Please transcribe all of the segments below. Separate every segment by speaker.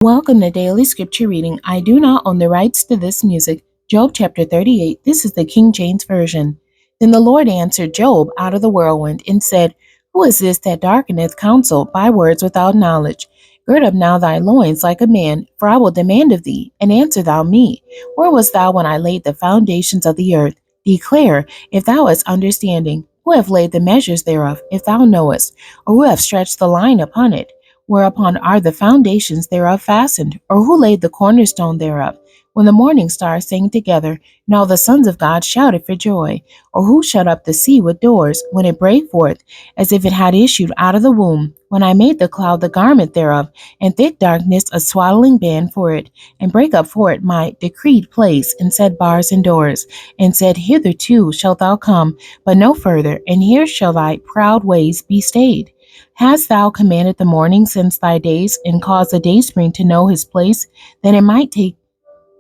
Speaker 1: Welcome to Daily Scripture Reading. I do not own the rights to this music. Job chapter 38. This is the King James Version. Then the Lord answered Job out of the whirlwind and said, Who is this that darkeneth counsel by words without knowledge? Gird up now thy loins like a man, for I will demand of thee, and answer thou me. Where wast thou when I laid the foundations of the earth? Declare, if thou hast understanding. Who have laid the measures thereof, if thou knowest? Or who have stretched the line upon it? Whereupon are the foundations thereof fastened? Or who laid the cornerstone thereof? When the morning stars sang together, and all the sons of God shouted for joy? Or who shut up the sea with doors, when it brake forth, as if it had issued out of the womb? When I made the cloud the garment thereof, and thick darkness a swaddling band for it, and brake up for it my decreed place, and set bars and doors, and said, Hitherto shalt thou come, but no further, and here shall thy proud ways be stayed. Hast thou commanded the morning since thy days, and caused the dayspring to know his place, that it might take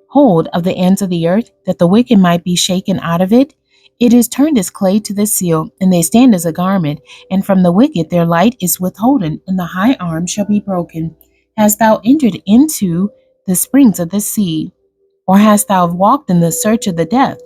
Speaker 1: hold of the ends of the earth, that the wicked might be shaken out of it? It is turned as clay to the seal, and they stand as a garment, and from the wicked their light is withholden, and the high arm shall be broken. Hast thou entered into the springs of the sea, or hast thou walked in the search of the death?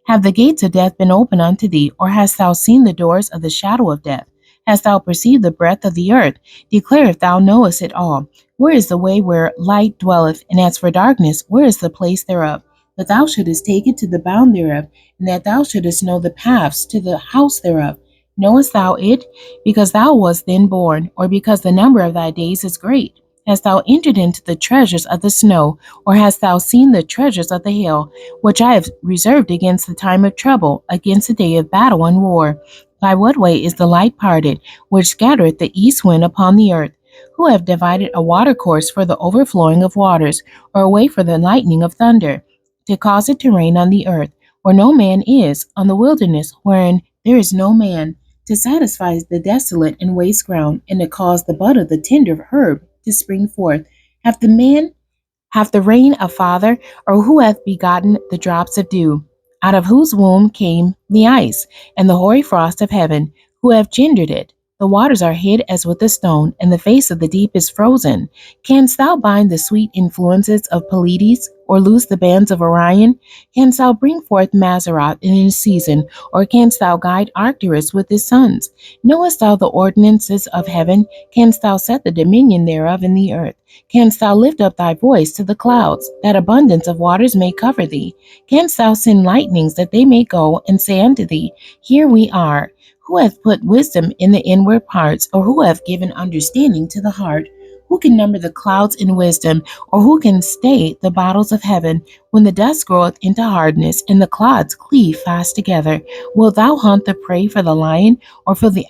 Speaker 1: Have the gates of death been opened unto thee, or hast thou seen the doors of the shadow of death? Hast thou perceived the breadth of the earth? Declare if thou knowest it all. Where is the way where light dwelleth? And as for darkness, where is the place thereof? That thou shouldest take it to the bound thereof, and that thou shouldest know the paths to the house thereof. Knowest thou it, because thou wast then born, or because the number of thy days is great? Hast thou entered into the treasures of the snow, or hast thou seen the treasures of the hill, which I have reserved against the time of trouble, against the day of battle and war? By what way is the light parted, which scattereth the east wind upon the earth? Who have divided a watercourse for the overflowing of waters, or a way for the lightning of thunder, to cause it to rain on the earth, where no man is, on the wilderness wherein there is no man, to satisfy the desolate and waste ground, and to cause the bud of the tender herb to spring forth? Hath the rain a father, or who hath begotten the drops of dew? Out of whose womb came the ice, and the hoary frost of heaven? Who have gendered it? The waters are hid as with a stone, and the face of the deep is frozen. Canst thou bind the sweet influences of Pleiades, or loose the bands of Orion? Canst thou bring forth Mazzaroth in his season, or canst thou guide Arcturus with his sons? Knowest thou the ordinances of heaven? Canst thou set the dominion thereof in the earth? Canst thou lift up thy voice to the clouds, that abundance of waters may cover thee? Canst thou send lightnings, that they may go and say unto thee, Here we are? Who hath put wisdom in the inward parts, or who hath given understanding to the heart? Who can number the clouds in wisdom, or who can stay the bottles of heaven? When the dust groweth into hardness, and the clods cleave fast together, wilt thou hunt the prey for the lion, or fill the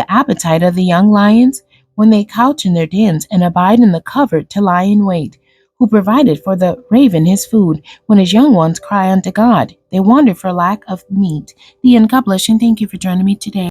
Speaker 1: appetite of the young lions? When they couch in their dens, and abide in the covert to lie in wait? Who provided for the raven his food, when his young ones cry unto God? They wander for lack of meat. The end. God bless you, and thank you for joining me today.